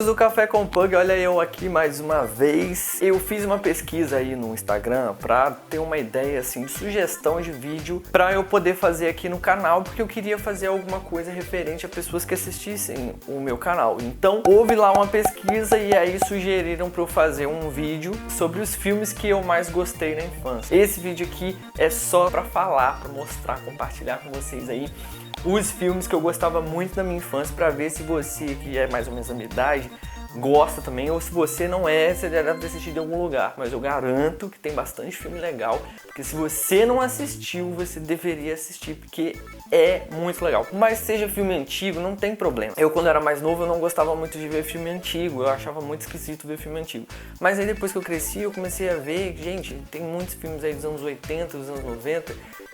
do Café com Pug, olha eu aqui mais uma vez. Eu fiz uma pesquisa aí no Instagram pra ter uma ideia assim de sugestão de vídeo pra eu poder fazer aqui no canal, porque eu queria fazer alguma coisa referente a pessoas que assistissem o meu canal. Então houve lá uma pesquisa e aí sugeriram pra eu fazer um vídeo sobre os filmes que eu mais gostei na infância. Esse vídeo aqui é só pra falar, pra mostrar, compartilhar com vocês aí os filmes que eu gostava muito na minha infância, pra ver se você, que é mais ou menos da minha idade, gosta também, ou se você não é, você já deve ter assistido em algum lugar. Mas eu garanto que tem bastante filme legal, porque se você não assistiu, você deveria assistir, porque é muito legal. Mas seja filme antigo, não tem problema. Eu, quando era mais novo, eu não gostava muito de ver filme antigo, eu achava muito esquisito ver filme antigo. Mas aí depois que eu cresci, eu comecei a ver, gente, tem muitos filmes aí dos anos 80, dos anos 90,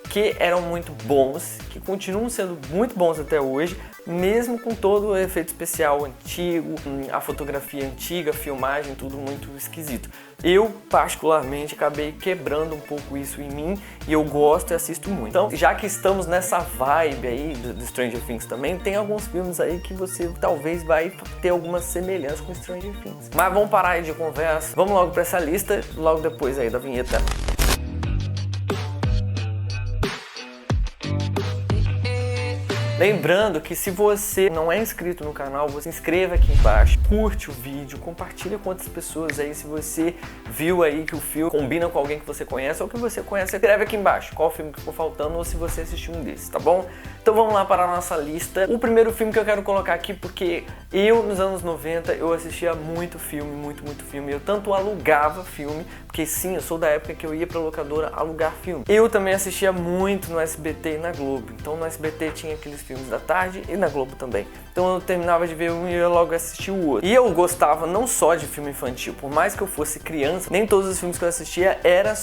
que eram muito bons, que continuam sendo muito bons até hoje, mesmo com todo o efeito especial antigo, a fotografia antiga, a filmagem, tudo muito esquisito. Eu, particularmente, acabei quebrando um pouco isso em mim e eu gosto e assisto muito. Então, já que estamos nessa vibe aí do Stranger Things também, tem alguns filmes aí que você talvez vai ter alguma semelhança com Stranger Things. Mas vamos parar aí de conversa, vamos logo para essa lista, logo depois aí da vinheta. Lembrando que se você não é inscrito no canal, você se inscreva aqui embaixo, curte o vídeo, compartilha com outras pessoas aí se você viu aí que o filme combina com alguém que você conhece ou que você conhece, escreve aqui embaixo qual filme que ficou faltando ou se você assistiu um desses, tá bom? Então vamos lá para a nossa lista. O primeiro filme que eu quero colocar aqui, porque eu nos anos 90 eu assistia muito filme, muito filme, eu tanto alugava filme, porque sim, eu sou da época que eu ia pra locadora alugar filme. Eu também assistia muito no SBT e na Globo, então no SBT tinha aqueles filmes da tarde e na Globo também. Então eu terminava de ver um e eu logo assistia o outro. E eu gostava não só de filme infantil, por mais que eu fosse criança, nem todos os filmes que eu assistia era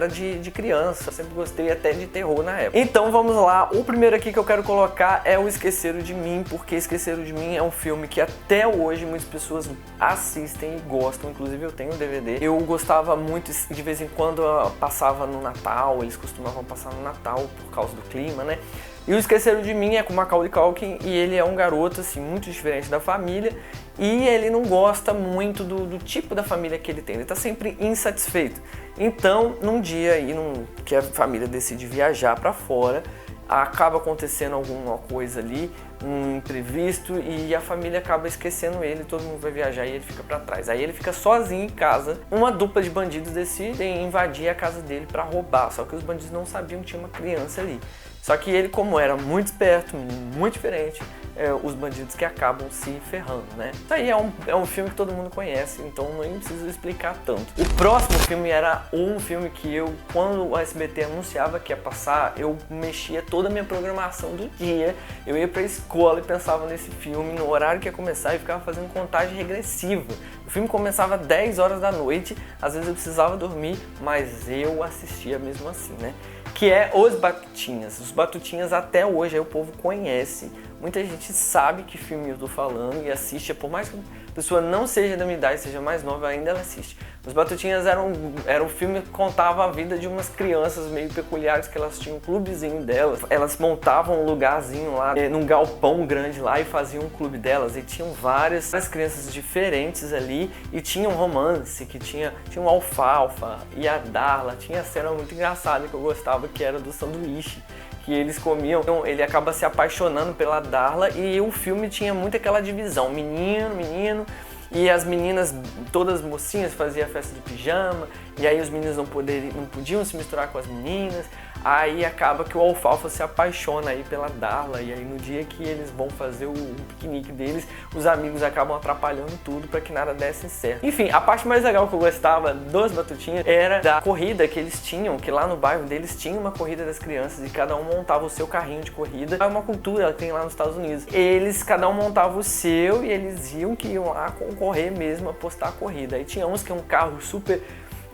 de criança. Eu sempre gostei até de terror na época. Então vamos lá, o primeiro aqui que eu quero colocar é o Esqueceram de Mim, porque Esqueceram de Mim é um filme que até hoje muitas pessoas assistem e gostam, inclusive eu tenho o DVD. Eu gostava muito, de vez em quando passava no Natal, eles costumavam passar no Natal por causa do clima, né? E o Esqueceram de Mim é com Macaulay Culkin e ele é um garoto assim muito diferente da família e ele não gosta muito do tipo da família que ele tem, ele tá sempre insatisfeito. Então, num dia aí que a família decide viajar para fora, acaba acontecendo alguma coisa ali, um imprevisto e a família acaba esquecendo ele, todo mundo vai viajar e ele fica pra trás. Aí ele fica sozinho em casa, uma dupla de bandidos decidem invadir a casa dele pra roubar, só que os bandidos não sabiam que tinha uma criança ali. Só que ele, como era muito esperto, muito diferente, os bandidos que acabam se ferrando, né? Isso aí é um filme que todo mundo conhece, então nem preciso explicar tanto. O próximo filme era um filme que eu, quando o SBT anunciava que ia passar, eu mexia toda a minha programação do dia, eu ia pra escola e pensava nesse filme, no horário que ia começar e ficava fazendo contagem regressiva. O filme começava 10 horas da noite, às vezes eu precisava dormir, mas eu assistia mesmo assim, né? Que é Os Batutinhas. Os Batutinhas até hoje aí o povo conhece. Muita gente sabe que filme eu tô falando e assiste, por mais que a pessoa não seja da minha idade, seja mais nova, ainda ela assiste. Os Batutinhas era um filme que contava a vida de umas crianças meio peculiares, que elas tinham um clubezinho delas. Elas montavam um lugarzinho lá, num galpão grande lá e faziam um clube delas. E tinham várias crianças diferentes ali e tinha um romance, que tinha um Alfalfa e a Darla. Tinha a cena muito engraçada que eu gostava, que era do sanduíche que eles comiam. Então, ele acaba se apaixonando pela Darla e o filme tinha muito aquela divisão, menino, e as meninas, todas mocinhas, faziam a festa de pijama, e aí os meninos não podiam se misturar com as meninas. Aí acaba que o Alfalfa se apaixona aí pela Darla, e aí no dia que eles vão fazer o piquenique deles, os amigos acabam atrapalhando tudo para que nada desse certo. Enfim, a parte mais legal que eu gostava dos Batutinhas era da corrida que eles tinham, que lá no bairro deles tinha uma corrida das crianças e cada um montava o seu carrinho de corrida. É uma cultura que tem lá nos Estados Unidos. Cada um montava o seu e eles iam lá concorrer mesmo, apostar a corrida. Aí tinha uns que é um carro super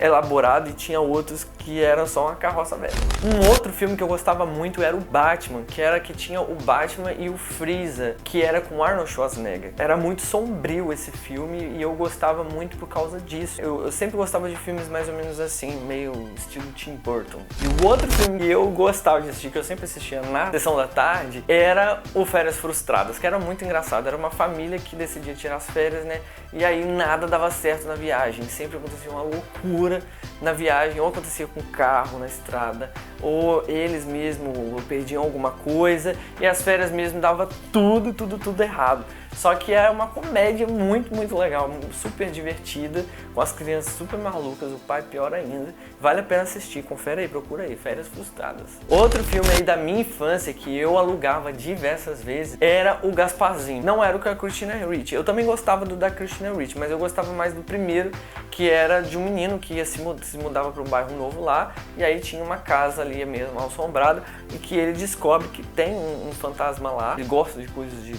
elaborado e tinha outros que eram só uma carroça velha. Um outro filme que eu gostava muito era o Batman, que tinha o Batman e o Freeza, que era com Arnold Schwarzenegger. Era muito sombrio esse filme e eu gostava muito por causa disso. Eu sempre gostava de filmes mais ou menos assim, meio estilo Tim Burton. E o outro filme que eu gostava de assistir, que eu sempre assistia na sessão da tarde, era o Férias Frustradas, que era muito engraçado. Era uma família que decidia tirar as férias, né? E aí nada dava certo na viagem. Sempre acontecia uma loucura na viagem, ou acontecia com o carro na estrada, ou eles mesmo perdiam alguma coisa, e as férias mesmo dava tudo errado. Só que é uma comédia muito legal, super divertida, com as crianças super malucas, o pai pior ainda. Vale a pena assistir, confere aí, procura aí, Férias Frustradas. Outro filme aí da minha infância que eu alugava diversas vezes era o Gasparzinho. Não era o com a Christina Ricci. Eu também gostava do da Christina Ricci, mas eu gostava mais do primeiro, que era de um menino que se mudava para um bairro novo lá, e aí tinha uma casa ali mesmo, assombrada, e que ele descobre que tem um fantasma lá. Ele gosta de coisas de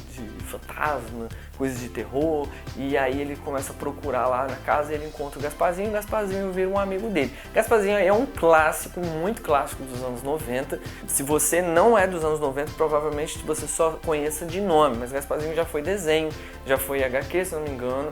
fantasma, coisas de terror, e aí ele começa a procurar lá na casa e ele encontra o Gasparzinho, e o Gasparzinho vira um amigo dele. Gasparzinho é um clássico, muito clássico dos anos 90. Se você não é dos anos 90, provavelmente você só conheça de nome, mas Gasparzinho já foi desenho, já foi HQ, se não me engano,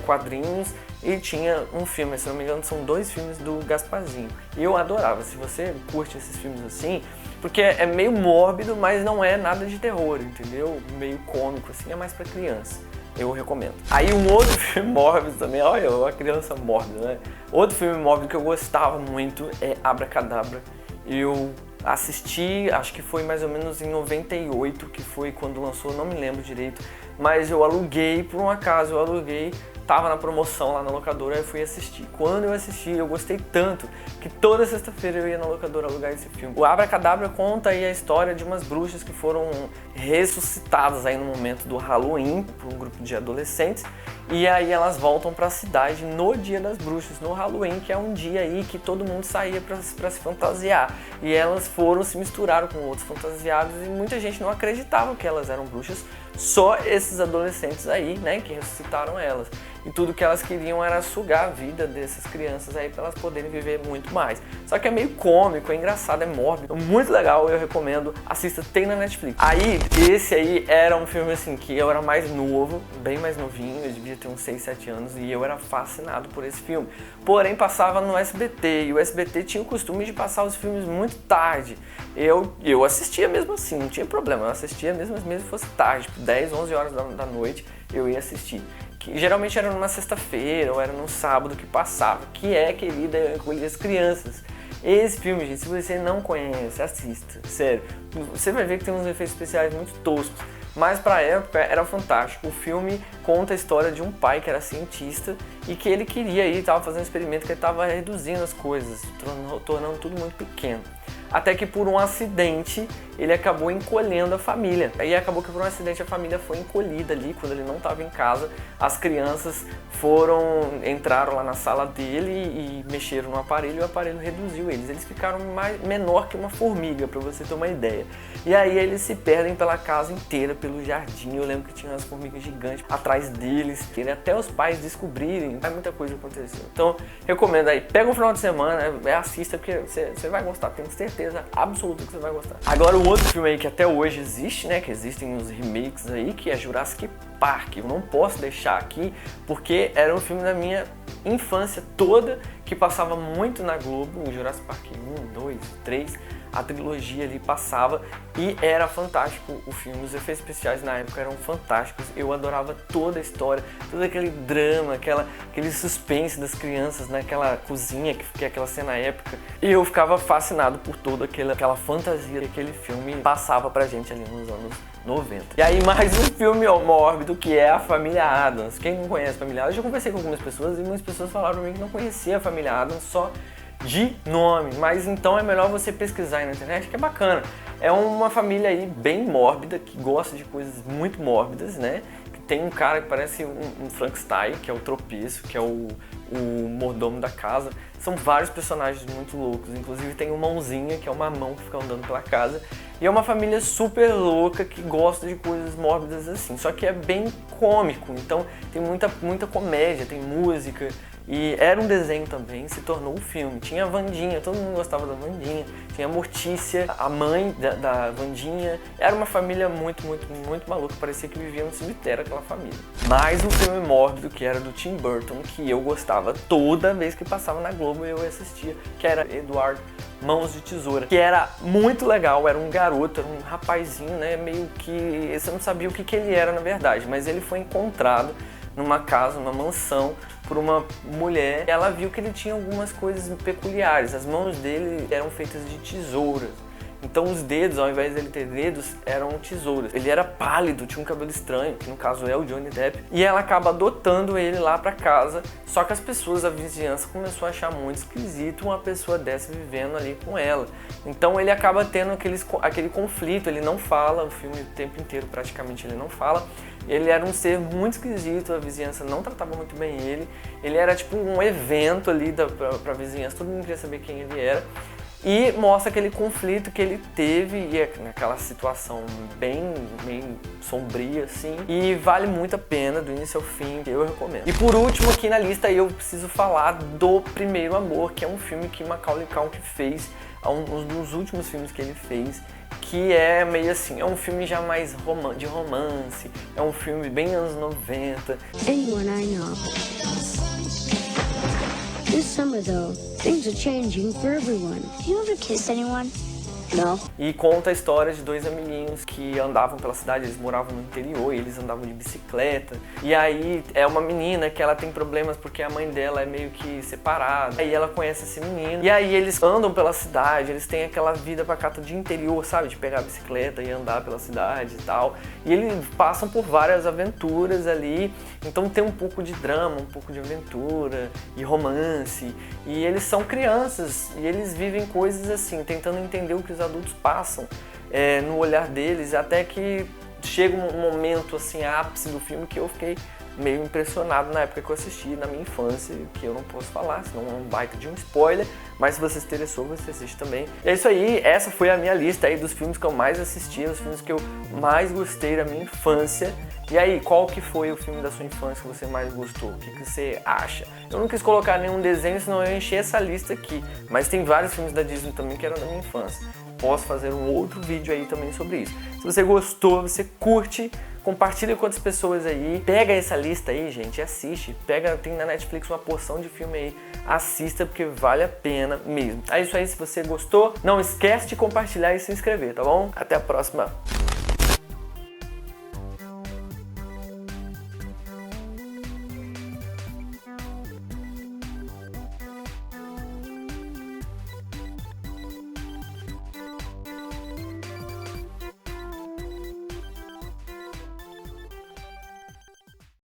quadrinhos, e tinha um filme, se não me engano, são 2 filmes do Gasparzinho. E eu adorava. Se você curte esses filmes assim, porque é meio mórbido, mas não é nada de terror, entendeu? Meio cômico, assim, é mais pra criança. Eu recomendo. Aí um outro filme mórbido também, olha, uma criança mórbida, né? Outro filme mórbido que eu gostava muito é Abracadabra. Eu assisti, acho que foi mais ou menos em 98, que foi quando lançou, não me lembro direito, mas eu aluguei, por um acaso eu aluguei, tava na promoção lá na locadora, eu fui assistir. Quando eu assisti, eu gostei tanto que toda sexta-feira eu ia na locadora alugar esse filme. O Abracadabra conta aí a história de umas bruxas que foram ressuscitadas aí no momento do Halloween por um grupo de adolescentes, e aí elas voltam para a cidade no Dia das Bruxas, no Halloween, que é um dia aí que todo mundo saía para se fantasiar. E elas se misturaram com outros fantasiados e muita gente não acreditava que elas eram bruxas, só esses adolescentes aí, né, que ressuscitaram elas. E tudo que elas queriam era sugar a vida dessas crianças aí para elas poderem viver muito mais. Só que é meio cômico, é engraçado, é mórbido, muito legal, eu recomendo, assista, tem na Netflix. Aí, esse aí era um filme assim que eu era mais novo, bem mais novinho, eu devia ter uns 6, 7 anos e eu era fascinado por esse filme. Porém, passava no SBT e o SBT tinha o costume de passar os filmes muito tarde. Eu assistia mesmo assim, não tinha problema, eu assistia mesmo que fosse tarde, tipo 10, 11 horas da noite eu ia assistir. Que geralmente era numa sexta-feira ou era num sábado que passava, que é Querida, Eu Encolhi as Crianças. Esse filme, gente, se você não conhece, assista, sério. Você vai ver que tem uns efeitos especiais muito toscos, mas pra época era fantástico. O filme conta a história de um pai que era cientista e que ele queria ir, estava fazendo um experimento que ele estava reduzindo as coisas, tornando tudo muito pequeno. Até que por um acidente ele acabou encolhendo a família. Aí acabou que por um acidente a família foi encolhida ali quando ele não estava em casa. As crianças entraram lá na sala dele e mexeram no aparelho e o aparelho reduziu eles. Eles ficaram menor que uma formiga, para você ter uma ideia. E aí eles se perdem pela casa inteira, pelo jardim. Eu lembro que tinha umas formigas gigantes atrás deles, até os pais descobrirem. Muita coisa aconteceu. Então recomendo aí, pega um final de semana, assista, porque você vai gostar, tenho certeza absoluta que você vai gostar. Agora o outro filme aí que até hoje existe, né, que existem uns remakes aí, que é Jurassic Park. Eu não posso deixar aqui, porque era um filme da minha infância toda, que passava muito na Globo, o Jurassic Park 1, 2, 3, a trilogia ali passava e era fantástico o filme, os efeitos especiais na época eram fantásticos, eu adorava toda a história, todo aquele drama, aquele suspense das crianças naquela cozinha, que é aquela cena épica, e eu ficava fascinado por toda aquela fantasia que aquele filme passava pra gente ali nos anos 90. E aí mais um filme mórbido, que é a Família Addams. Quem não conhece a Família Addams, eu já conversei com algumas pessoas e muitas pessoas falaram pra mim que não conhecia a Família Addams, só de nome, mas então é melhor você pesquisar aí na internet, que é bacana. É uma família aí bem mórbida, que gosta de coisas muito mórbidas, né? Tem um cara que parece um Frankenstein, que é o Tropeço, que é o mordomo da casa. São vários personagens muito loucos, inclusive tem uma mãozinha, que é uma mão que fica andando pela casa. E é uma família super louca que gosta de coisas mórbidas assim, só que é bem cômico, então tem muita comédia, tem música. E era um desenho também, se tornou um filme. Tinha a Wandinha, todo mundo gostava da Wandinha. Tinha a Mortícia, a mãe da Wandinha. Era uma família muito maluca, parecia que vivia no cemitério aquela família. Mais um filme mórbido que era do Tim Burton, que eu gostava toda vez que passava na Globo eu assistia, que era Edward Mãos de Tesoura, que era muito legal, era um garoto, era um rapazinho, né, meio que você não sabia o que ele era na verdade, mas ele foi encontrado numa casa, numa mansão, por uma mulher. Ela viu que ele tinha algumas coisas peculiares. As mãos dele eram feitas de tesouras. Então os dedos, ao invés dele ter dedos, eram tesouras. Ele era pálido, tinha um cabelo estranho, que no caso é o Johnny Depp. E ela acaba adotando ele lá pra casa. Só que as pessoas, a vizinhança, começou a achar muito esquisito uma pessoa dessa vivendo ali com ela. Então ele acaba tendo aquele conflito, ele não fala, o filme o tempo inteiro praticamente ele não fala. Ele era um ser muito esquisito, a vizinhança não tratava muito bem ele. Ele era tipo um evento ali pra vizinhança, todo mundo queria saber quem ele era. E mostra aquele conflito que ele teve e naquela situação bem sombria assim. E vale muito a pena, do início ao fim, eu recomendo. E por último aqui na lista eu preciso falar do Primeiro Amor, que é um filme que Macaulay Culkin fez, um dos últimos filmes que ele fez, que é meio assim, é um filme já mais de romance, é um filme bem anos 90. Anyone I know. This summer though, things are changing for everyone. Do you ever kiss anyone? Não. E conta a história de dois amiguinhos que andavam pela cidade, eles moravam no interior e eles andavam de bicicleta. E aí é uma menina que ela tem problemas porque a mãe dela é meio que separada. Aí ela conhece esse menino. E aí eles andam pela cidade, eles têm aquela vida pacata de interior, sabe? De pegar a bicicleta e andar pela cidade e tal. E eles passam por várias aventuras ali. Então tem um pouco de drama, um pouco de aventura e romance. E eles são crianças e eles vivem coisas assim, tentando entender o que os adultos passam no olhar deles, até que chega um momento assim, ápice do filme, que eu fiquei meio impressionado na época que eu assisti, na minha infância, que eu não posso falar, senão é um baita de um spoiler, mas se você se interessou, você assiste também. E é isso aí, essa foi a minha lista aí dos filmes que eu mais assisti, os filmes que eu mais gostei da minha infância. E aí, qual que foi o filme da sua infância que você mais gostou? O que você acha? Eu não quis colocar nenhum desenho, senão eu enchi essa lista aqui, mas tem vários filmes da Disney também que eram da minha infância. Posso fazer um outro vídeo aí também sobre isso. Se você gostou, você curte, compartilha com outras pessoas aí. Pega essa lista aí, gente, e assiste. Tem na Netflix uma porção de filme aí. Assista, porque vale a pena mesmo. É isso aí, se você gostou, não esquece de compartilhar e se inscrever, tá bom? Até a próxima.